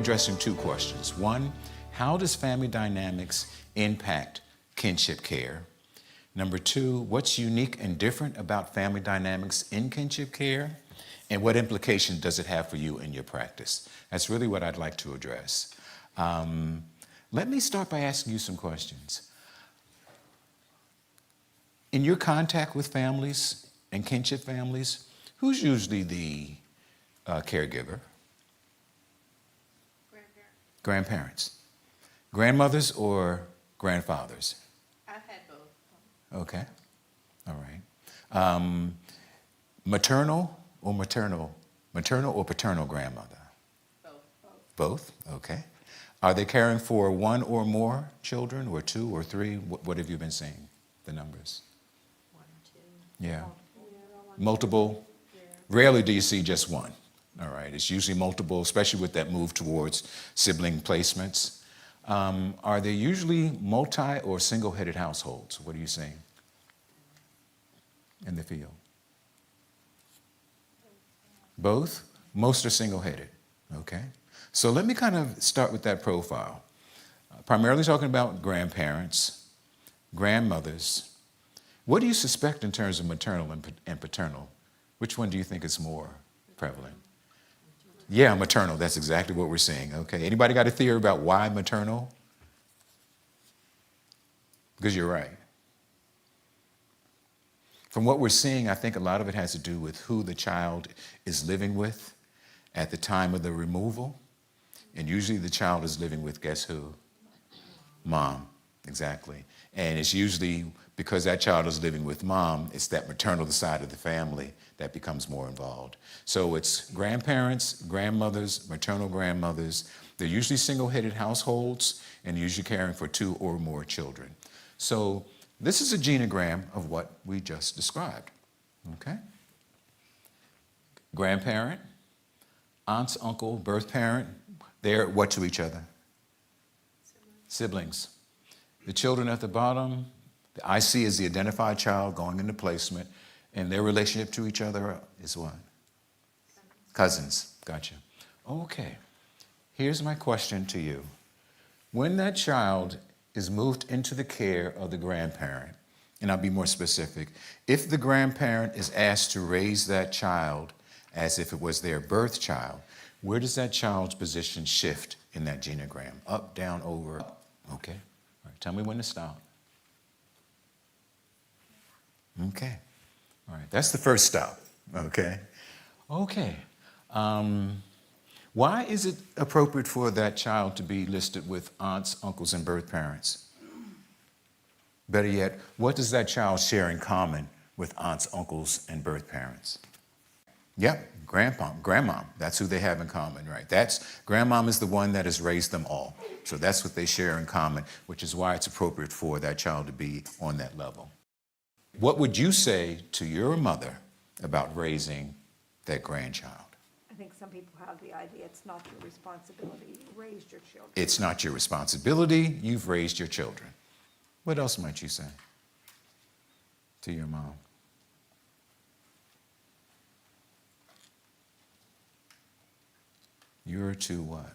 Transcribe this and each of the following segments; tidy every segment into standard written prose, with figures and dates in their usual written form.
addressing two questions. One, how does family dynamics impact kinship care? Number two, what's unique and different about family dynamics in kinship care? And what implication does it have for you in your practice? That's really what I'd like to address. Let me start by asking you some questions. In your contact with families and kinship families, who's usually the caregiver? Grandparents. Grandmothers or grandfathers? I've had both. Okay, all right. Maternal or maternal? Maternal or paternal grandmother? Both. Both, okay. Are they caring for one or more children, or two or three? What have you been seeing, the numbers? One or two. Yeah. Multiple? Rarely do you see just one. All right, it's usually multiple, especially with that move towards sibling placements. Are they usually multi or single-headed households? What are you seeing in the field? Both? Most are single-headed, okay? So let me kind of start with that profile. Primarily talking about grandparents, grandmothers. What do you suspect in terms of maternal and paternal? Which one do you think is more prevalent? Yeah, maternal, that's exactly what we're seeing, okay? Anybody got a theory about why maternal? Because you're right. From what we're seeing, I think a lot of it has to do with who the child is living with at the time of the removal. And usually the child is living with, guess who? Mom, exactly. And it's usually because that child is living with mom, it's that maternal side of the family that becomes more involved. So it's grandparents, grandmothers, maternal grandmothers. They're usually single-headed households and usually caring for two or more children. So this is a genogram of what we just described, okay? Grandparent, aunts, uncle, birth parent, they're what to each other? Siblings. The children at the bottom, the IC is the identified child going into placement, and their relationship to each other is what? Cousins. Gotcha. Okay. Here's my question to you. When that child is moved into the care of the grandparent, and I'll be more specific, if the grandparent is asked to raise that child as if it was their birth child, where does that child's position shift in that genogram? Up, down, over, up. Okay. All right. Tell me when to stop. Okay. All right. That's the first stop. Okay. Okay. Why is it appropriate for that child to be listed with aunts, uncles, and birth parents? Better yet, what does that child share in common with aunts, uncles, and birth parents? Yep, grandmom, that's who they have in common, right? Grandmom is the one that has raised them all. So that's what they share in common, which is why it's appropriate for that child to be on that level. What would you say to your mother about raising that grandchild? I think some people have the idea it's not your responsibility. You raised your children. It's not your responsibility. You've raised your children. What else might you say to your mom? You're too what?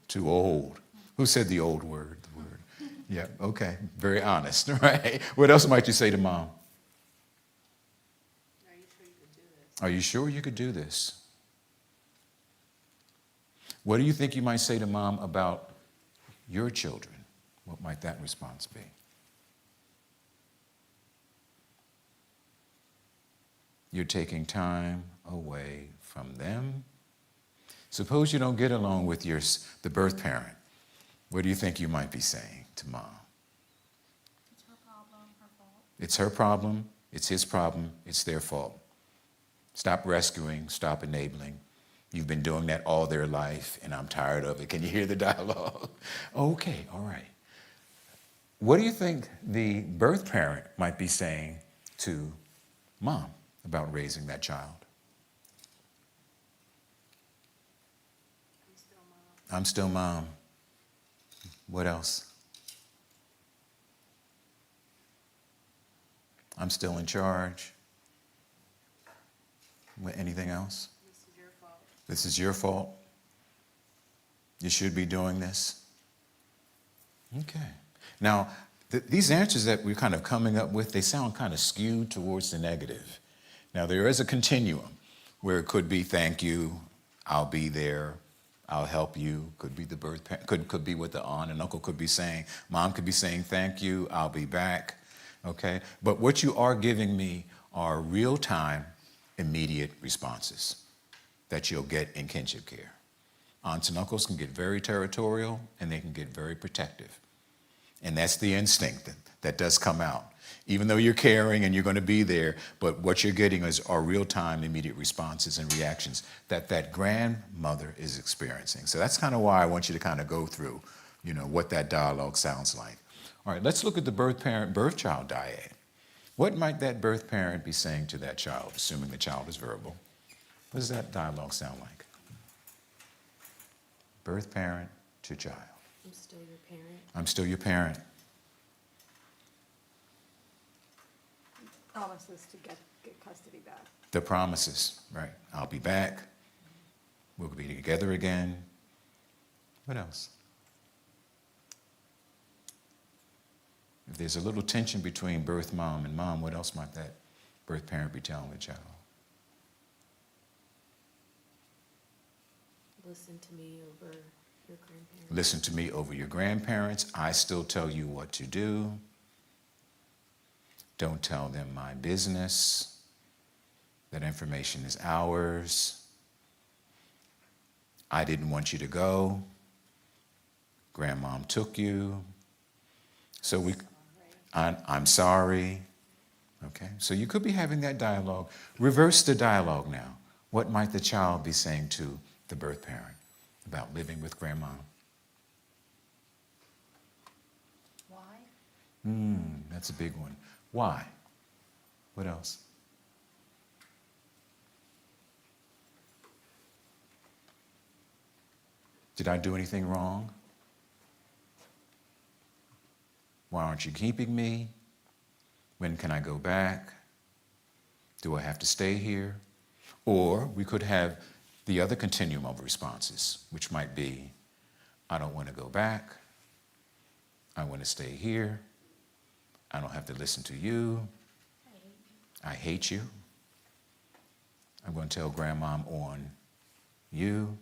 Too old. Who said the old word? The word. Yeah, okay. Very honest, right? What else might you say to mom? Are you sure you could do this? What do you think you might say to mom about your children? What might that response be? You're taking time away from them. Suppose you don't get along with the birth parent. What do you think you might be saying to mom? It's her problem, her fault. It's her problem, it's his problem, it's their fault. Stop rescuing, stop enabling. You've been doing that all their life, and I'm tired of it. Can you hear the dialogue? Okay, all right. What do you think the birth parent might be saying to mom about raising that child? I'm still mom. What else? I'm still in charge. Anything else? This is your fault. This is your fault. You should be doing this. Okay. Now, these answers that we're kind of coming up with, they sound kind of skewed towards the negative. Now, there is a continuum where it could be thank you, I'll be there, I'll help you. Could be the birth parent, could be what the aunt and uncle could be saying. Mom could be saying thank you, I'll be back. Okay? But what you are giving me are real-time, immediate responses that you'll get in kinship care. Aunts and uncles can get very territorial and they can get very protective. And that's the instinct that does come out. Even though you're caring and you're going to be there, but what you're getting are real-time, immediate responses and reactions that grandmother is experiencing. So that's kind of why I want you to kind of go through, what that dialogue sounds like. All right, let's look at the birth child dyad. What might that birth parent be saying to that child, assuming the child is verbal? What does that dialogue sound like? Birth parent to child. I'm still your parent. I'm still your parent. Promises to get custody back. The promises, right? I'll be back. We'll be together again. What else? If there's a little tension between birth mom and mom, what else might that birth parent be telling the child? Listen to me over your grandparents. Listen to me over your grandparents. I still tell you what to do. Don't tell them my business. That information is ours. I didn't want you to go. Grandmom took you. So I'm sorry. Okay, so you could be having that dialogue. Reverse the dialogue now. What might the child be saying to the birth parent about living with grandma? Why? That's a big one. Why? What else? Did I do anything wrong? Why aren't you keeping me? When can I go back? Do I have to stay here? Or we could have the other continuum of responses, which might be, I don't want to go back. I want to stay here. I don't have to listen to you. I hate you. I'm going to tell grandmom on you.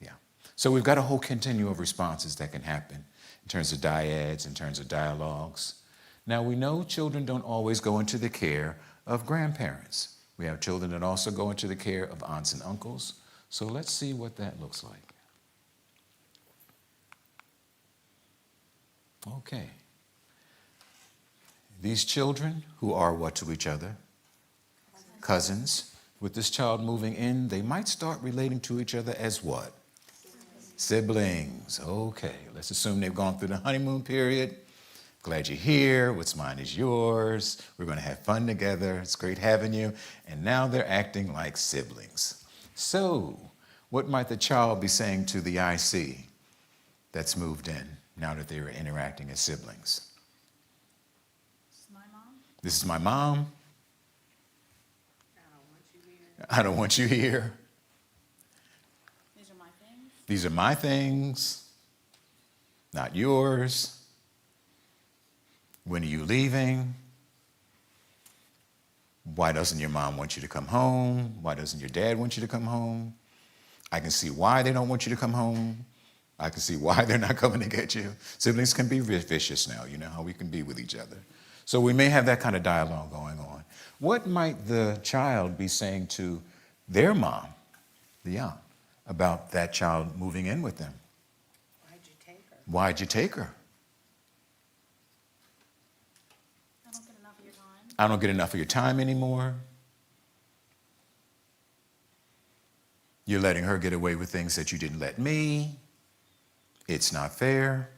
Yeah. So we've got a whole continuum of responses that can happen in terms of dyads, in terms of dialogues. Now we know children don't always go into the care of grandparents. We have children that also go into the care of aunts and uncles. So let's see what that looks like. Okay. These children who are what to each other? Cousins. With this child moving in, they might start relating to each other as what? Siblings. Okay, let's assume they've gone through the honeymoon period. Glad you're here. What's mine is yours. We're going to have fun together. It's great having you. And now they're acting like siblings. So, what might the child be saying to the IC that's moved in now that they are interacting as siblings? This is my mom. This is my mom. I don't want you here. I don't want you here. These are my things. These are my things, not yours. When are you leaving? Why doesn't your mom want you to come home? Why doesn't your dad want you to come home? I can see why they don't want you to come home. I can see why they're not coming to get you. Siblings can be vicious now, you know how we can be with each other. So we may have that kind of dialogue going on. What might the child be saying to their mom, the aunt, about that child moving in with them? Why'd you take her? Why'd you take her? I don't get enough of your time. I don't get enough of your time anymore. You're letting her get away with things that you didn't let me. It's not fair.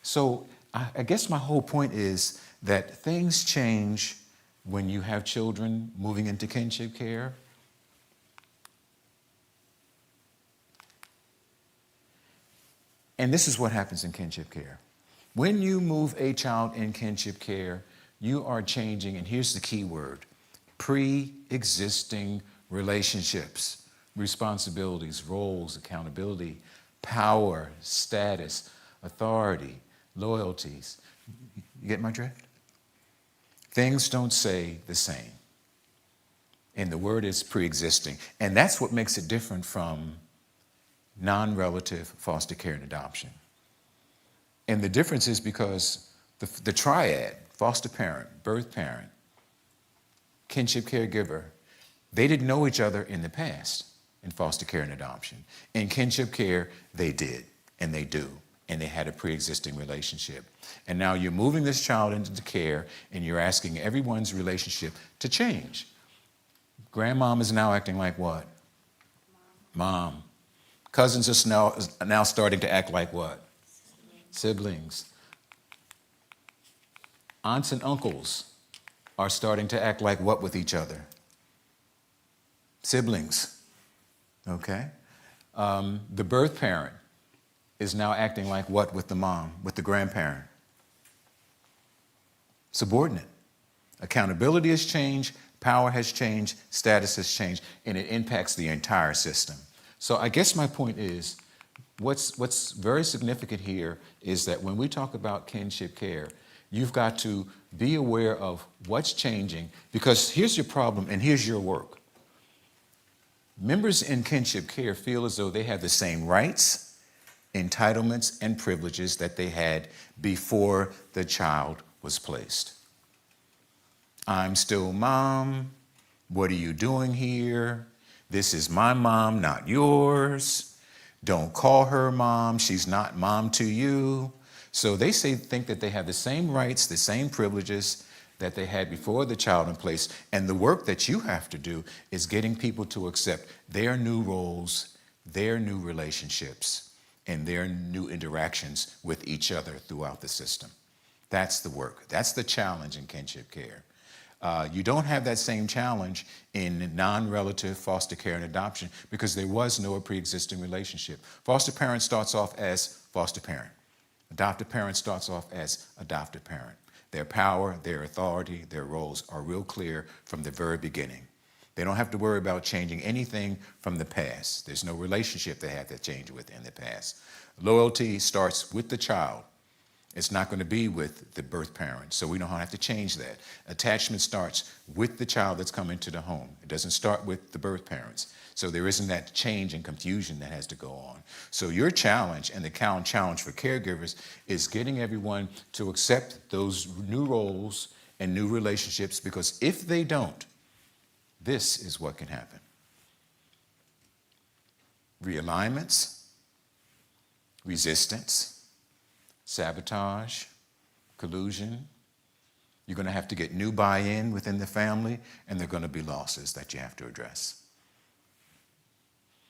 So I guess my whole point is that things change when you have children moving into kinship care. And this is what happens in kinship care. When you move a child in kinship care, you are changing, and here's the key word, pre-existing relationships, responsibilities, roles, accountability, power, status, authority, loyalties. You get my drift? Things don't stay the same. And the word is pre-existing. And that's what makes it different from non-relative foster care and adoption. And the difference is because the triad, foster parent, birth parent, kinship caregiver, they didn't know each other in the past in foster care and adoption. In kinship care, they did, and they do, and they had a pre-existing relationship. And now you're moving this child into care, and you're asking everyone's relationship to change. Grandmom is now acting like what? Mom. Cousins are now starting to act like what? Siblings. Aunts and uncles are starting to act like what with each other? Siblings. Okay? The birth parent is now acting like what with the mom, with the grandparent? Subordinate. Accountability has changed, power has changed, status has changed, and it impacts the entire system. So I guess my point is, what's very significant here is that when we talk about kinship care, you've got to be aware of what's changing, because here's your problem and here's your work. Members in kinship care feel as though they have the same rights, entitlements, and privileges that they had before the child was placed. I'm still mom. What are you doing here? This is my mom, not yours. Don't call her mom. She's not mom to you. So they think that they have the same rights, the same privileges that they had before the child in place. And the work that you have to do is getting people to accept their new roles, their new relationships, and their new interactions with each other throughout the system. That's the work. That's the challenge in kinship care. You don't have that same challenge in non-relative foster care and adoption because there was no pre-existing relationship. Foster parent starts off as foster parent. Adoptive parent starts off as adoptive parent. Their power, their authority, their roles are real clear from the very beginning. They don't have to worry about changing anything from the past. There's no relationship they have to change with in the past. Loyalty starts with the child. It's not going to be with the birth parent, so we don't have to change that. Attachment starts with the child that's coming to the home. It doesn't start with the birth parents. So there isn't that change and confusion that has to go on. So your challenge and the challenge for caregivers is getting everyone to accept those new roles and new relationships, because if they don't, this is what can happen. Realignments, resistance, sabotage, collusion. You're going to have to get new buy-in within the family, and there are going to be losses that you have to address.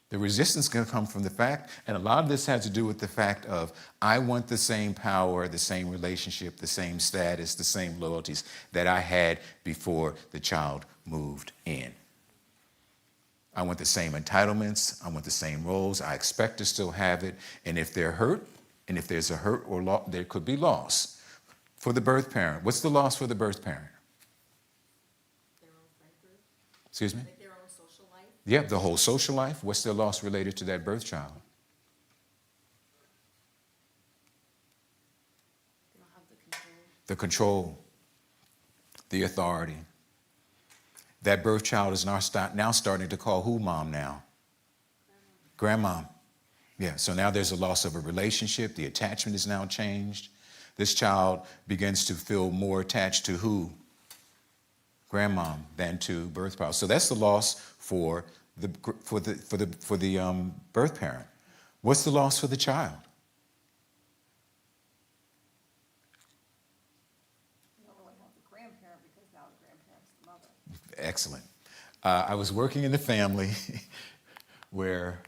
The resistance is going to come from the fact, and a lot of this has to do with the fact of, I want the same power, the same relationship, the same status, the same loyalties that I had before the child moved in. I want the same entitlements, I want the same roles, I expect to still have it, and if they're hurt, and if there's a hurt or loss, there could be loss. For the birth parent, what's the loss for the birth parent? Their own friend group, Excuse me? like their own social life. Yeah, the whole social life. What's their loss related to that birth child? They don't have the control. The control, the authority. That birth child is now starting to call who mom now? Grandmom. Yeah, so now there's a loss of a relationship. The attachment is now changed. This child begins to feel more attached to who? Grandmom than to birth parent. So that's the loss for the birth parent. What's the loss for the child? You don't really have the grandparent because now the grandparent's the mother. Excellent. I was working in the family where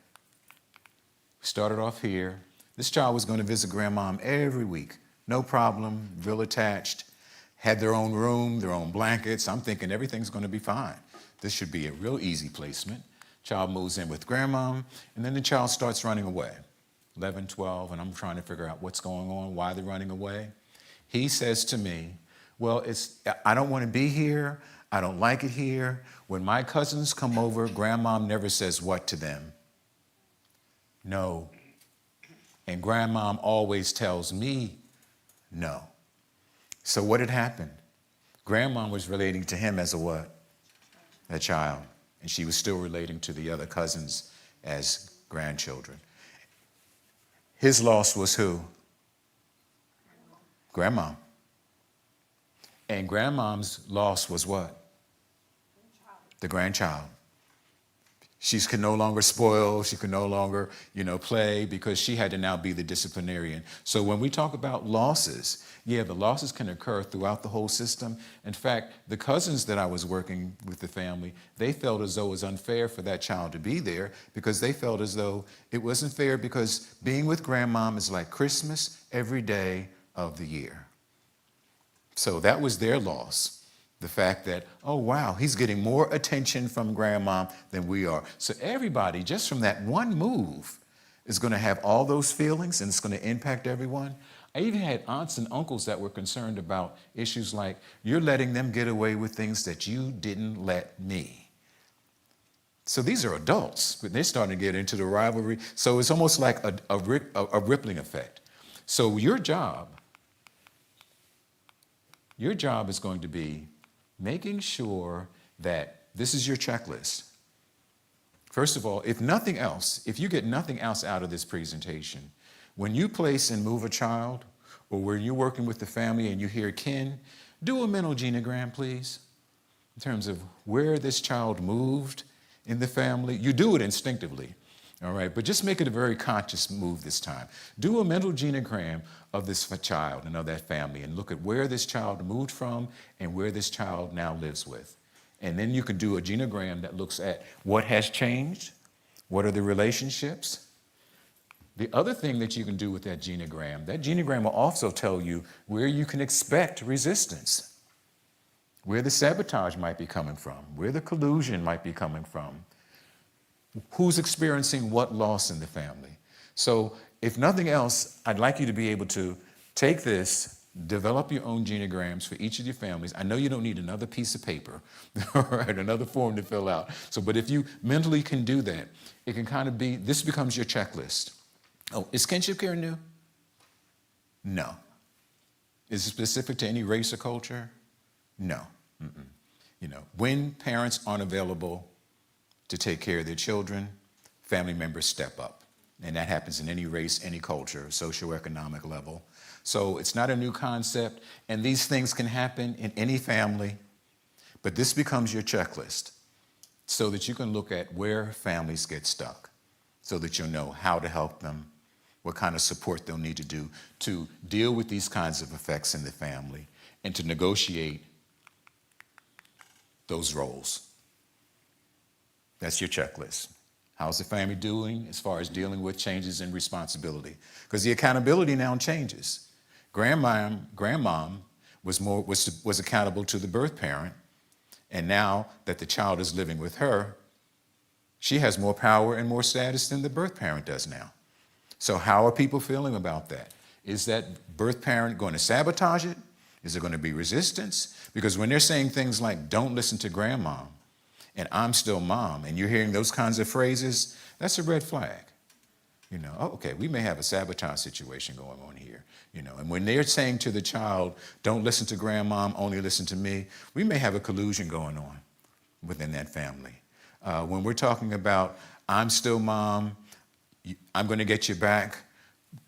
we started off here. This child was going to visit grandmom every week. No problem, real attached, had their own room, their own blankets. I'm thinking everything's going to be fine. This should be a real easy placement. Child moves in with grandmom, and then the child starts running away. 11, 12, and I'm trying to figure out what's going on, why they're running away. He says to me, well, I don't want to be here. I don't like it here. When my cousins come over, grandmom never says what to them? No. And grandmom always tells me no. So what had happened? Grandmom was relating to him as a what? A child. And she was still relating to the other cousins as grandchildren. His loss was who? Grandmom. And grandmom's loss was what? The grandchild. She could no longer spoil, she could no longer, play because she had to now be the disciplinarian. So when we talk about losses, the losses can occur throughout the whole system. In fact, the cousins that I was working with the family, they felt as though it was unfair for that child to be there because they felt as though it wasn't fair because being with grandmom is like Christmas every day of the year. So that was their loss. The fact that, oh, wow, he's getting more attention from grandma than we are. So everybody, just from that one move, is going to have all those feelings, and it's going to impact everyone. I even had aunts and uncles that were concerned about issues like, you're letting them get away with things that you didn't let me. So these are adults, but they're starting to get into the rivalry. So it's almost like a rippling effect. So your job is going to be making sure that this is your checklist. First of all, if nothing else, if you get nothing else out of this presentation, when you place and move a child, or when you're working with the family and you hear kin, do a mental genogram, please, in terms of where this child moved in the family. You do it instinctively, all right, but just make it a very conscious move this time. Do a mental genogram of this child and of that family and look at where this child moved from and where this child now lives with. And then you can do a genogram that looks at what has changed, what are the relationships. The other thing that you can do with that genogram will also tell you where you can expect resistance, where the sabotage might be coming from, where the collusion might be coming from, who's experiencing what loss in the family. So if nothing else, I'd like you to be able to take this, develop your own genograms for each of your families. I know you don't need another piece of paper, all right, another form to fill out. So, but if you mentally can do that, it can kind of be, this becomes your checklist. Oh, is kinship care new? No. Is it specific to any race or culture? No. When parents aren't available to take care of their children, family members step up. And that happens in any race, any culture, socioeconomic level. So it's not a new concept, and these things can happen in any family, but this becomes your checklist so that you can look at where families get stuck, so that you'll know how to help them, what kind of support they'll need to do to deal with these kinds of effects in the family, and to negotiate those roles. That's your checklist. How's the family doing as far as dealing with changes in responsibility? Because the accountability now changes. Grandmom was accountable to the birth parent, and now that the child is living with her, she has more power and more status than the birth parent does now. So how are people feeling about that? Is that birth parent going to sabotage it? Is there going to be resistance? Because when they're saying things like, don't listen to grandmom, and I'm still mom, and you're hearing those kinds of phrases, that's a red flag. Oh, okay, we may have a sabotage situation going on here. And when they're saying to the child, don't listen to grandmom, only listen to me, we may have a collusion going on within that family. When we're talking about, I'm still mom, I'm going to get you back,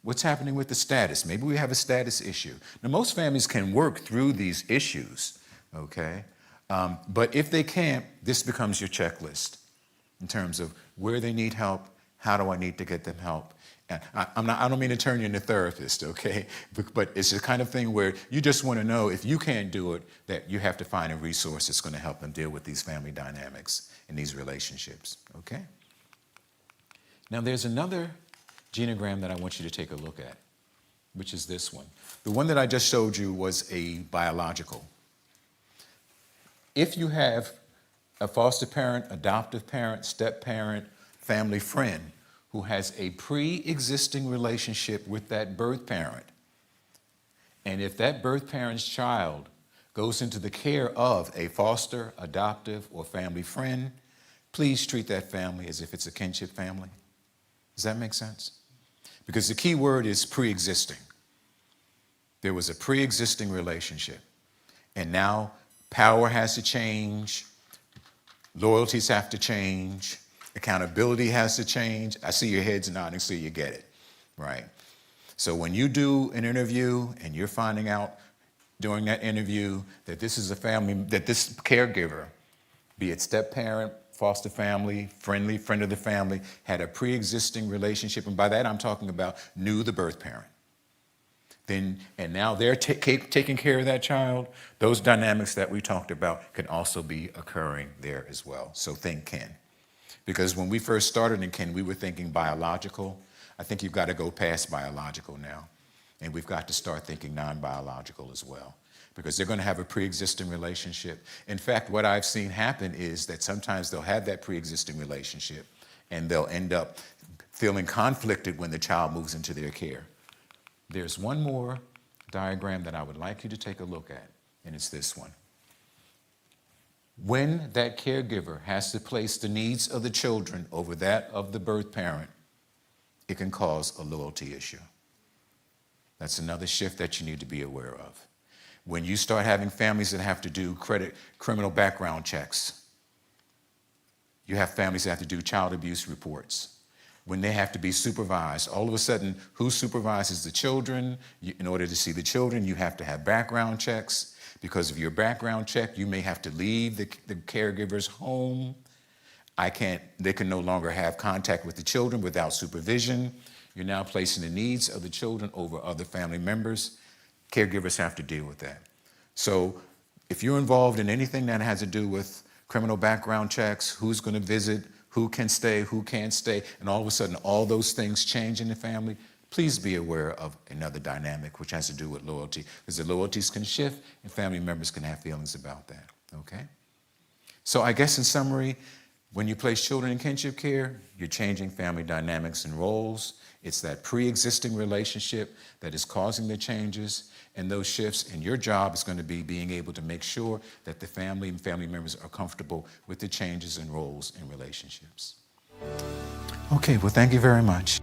what's happening with the status? Maybe we have a status issue. Now, most families can work through these issues, okay? But if they can't, this becomes your checklist in terms of where they need help, how do I need to get them help? And I don't mean to turn you into a therapist, okay? But it's the kind of thing where you just want to know if you can't do it, that you have to find a resource that's going to help them deal with these family dynamics and these relationships, okay? Now, there's another genogram that I want you to take a look at, which is this one. The one that I just showed you was a biological. If you have a foster parent, adoptive parent, step parent, family friend who has a pre-existing relationship with that birth parent, and if that birth parent's child goes into the care of a foster, adoptive, or family friend, please treat that family as if it's a kinship family. Does that make sense? Because the key word is pre-existing. There was a pre-existing relationship. And now power has to change, loyalties have to change, accountability has to change. I see your heads nodding, so you get it, right? So when you do an interview and you're finding out during that interview that this is a family, that this caregiver, be it step-parent, foster family, friend of the family, had a pre-existing relationship, and by that I'm talking about knew the birth parent. Then, and now they're taking care of that child, those dynamics that we talked about can also be occurring there as well. So think kin. Because when we first started in kin, we were thinking biological. I think you've got to go past biological now. And we've got to start thinking non-biological as well. Because they're going to have a pre-existing relationship. In fact, what I've seen happen is that sometimes they'll have that pre-existing relationship and they'll end up feeling conflicted when the child moves into their care. There's one more diagram that I would like you to take a look at, and it's this one. When that caregiver has to place the needs of the children over that of the birth parent, it can cause a loyalty issue. That's another shift that you need to be aware of. When you start having families that have to do criminal background checks, you have families that have to do child abuse reports. When they have to be supervised, all of a sudden, who supervises the children? In order to see the children, you have to have background checks. Because of your background check, you may have to leave the caregiver's home. They can no longer have contact with the children without supervision. You're now placing the needs of the children over other family members. Caregivers have to deal with that. So if you're involved in anything that has to do with criminal background checks, who's going to visit, who can stay, who can't stay, and all of a sudden all those things change in the family, please be aware of another dynamic which has to do with loyalty, because the loyalties can shift and family members can have feelings about that, okay? So I guess in summary, when you place children in kinship care, you're changing family dynamics and roles. It's that pre-existing relationship that is causing the changes and those shifts, and your job is going to be being able to make sure that the family and family members are comfortable with the changes in roles and relationships. Okay, well, thank you very much.